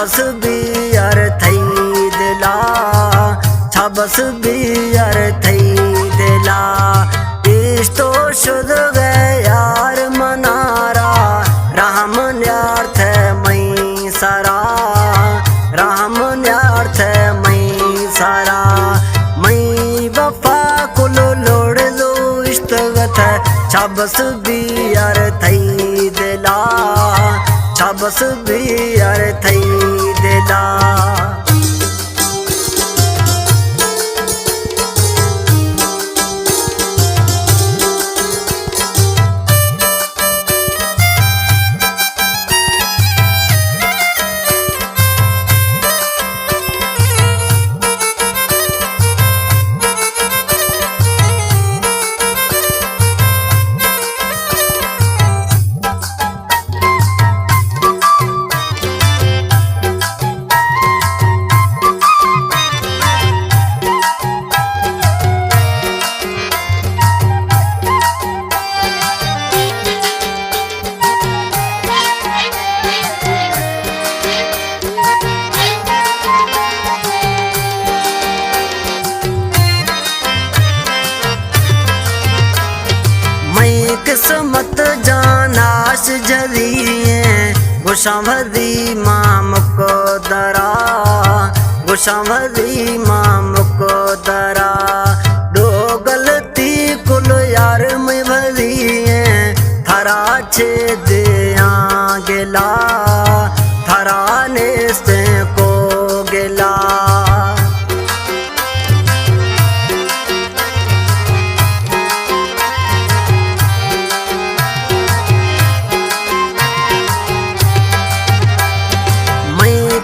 छाबस beer थई दिला, छाबस beer थई दिला। इस्तो शुद्ध गए यार मनारा, राम न्यार्थ मई सारा, राम न्यार्थ मई सारा। मई बफा कुल लोड़ लो इश्तगत, छाबस बियर थई दिला, छाबस बियर थई दिला। किस्मत जानाश जरिए गुशावदी माम को दरा, गुशावदी माम को दरा। दो गलती कुल यार में भरिए, थरा छे दिया गिला, थरा ने से को गिला।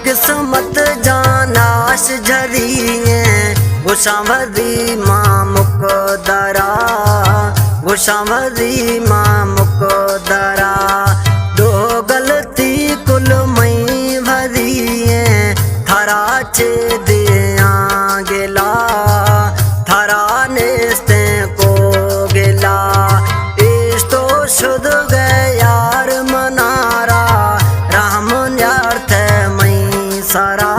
किस्मत जानाश झरिए गुशावदी माम को दरा, गुशावदी माम को दरा। दो गलती कुल मई भरिए, थरा छे दिया गिला, थरा ने से को गिला। इस्तो शुद्ध गए यार मनारा, राम न्यार्थ सारा,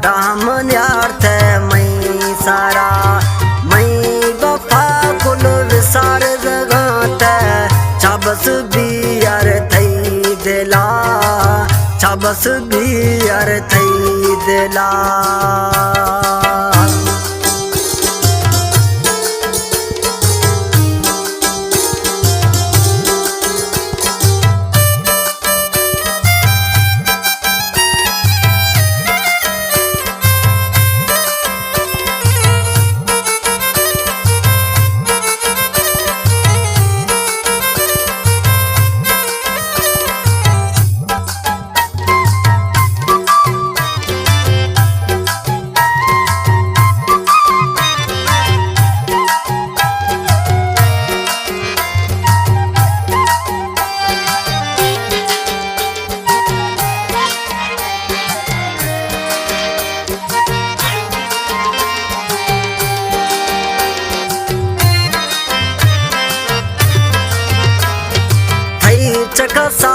राम न्यार्थ मई सारा। मई बफा कुल विसार जगात, छाबस बियर थई दिला, छाबस बियर थई दिला। चकसा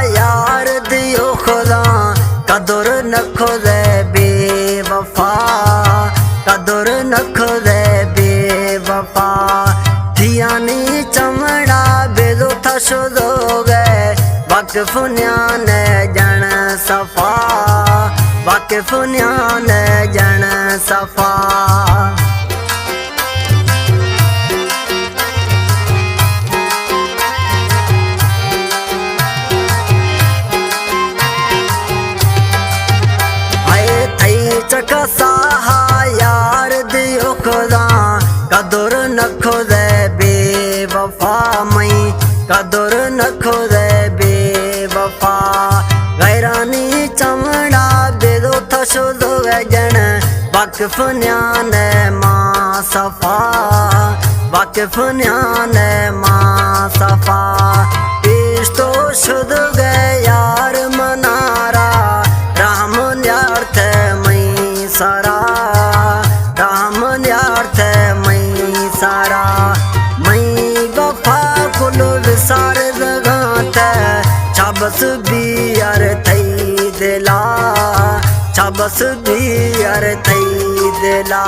यार दियो खुदा, कदर न खुदे बेवफा, कदर न खुदे बेवफा। थियानी चमड़ा बेदो था शुदो गए, वाकिफ न्यान जन सफा, वाकिफ न्यान जन सफा। चकसा यार दियो खुदा, कदर न खुदे बेवफा मई, कदर न खुदे बेवफा। गैरानी चमड़ा बेदो था शुदो जन, वाकिफ न्यान मां सफा, वाकिफ न्यान मां सफा। इस्तो शुद्ध गए यार मनारा, राम न्यार्थ मई सारा, राम न्यार्थ मई सारा। मई बफा कुल विसार जगात, छाबस बियर थई दिला, छाबस भी यार थई दिला।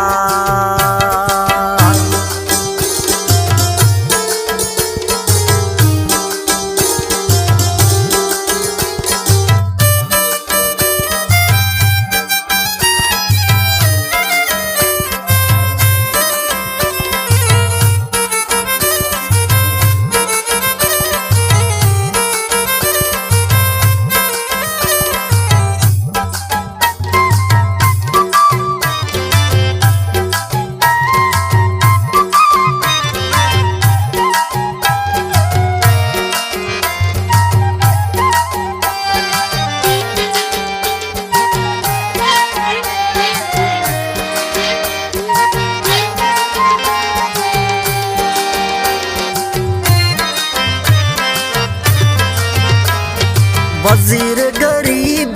वजीर गरीब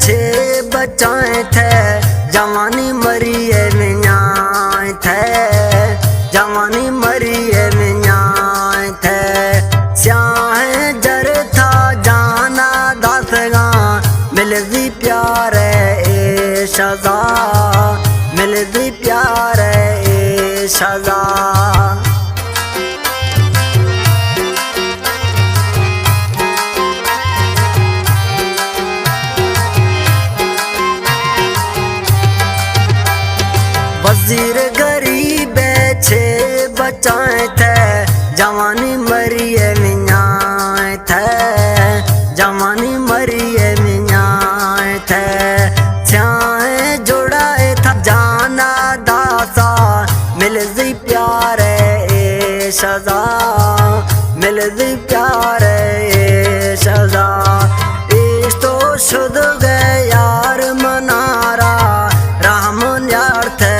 छे बचाए थे, जवानी मरिए मियाँ थे, जवानी मरिए मियाँ थे। स्याह जर था जाना दसगा, मिलदी प्यार ए शजा, मिलदी प्यार ए शजा। वजीर गरीब छे बचाए थे, जवानी मरिए मियाँ थे, जवानी मरिए मियाँ थे। स्याह जुड़ाए था जाना दासा, मिलदी प्यार ए सजा, मिलदी प्यार ए सजा। इस तो शुद गए यार मनारा, रहमन यार थे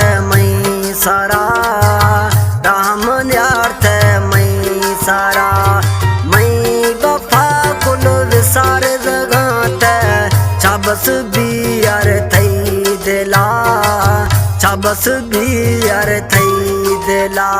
सारा, रहमन यार थे मई सारा। मई वफा कुल विसार जगाते, छाबस भी यार थई दिला, छाबस भी यार थई दिला।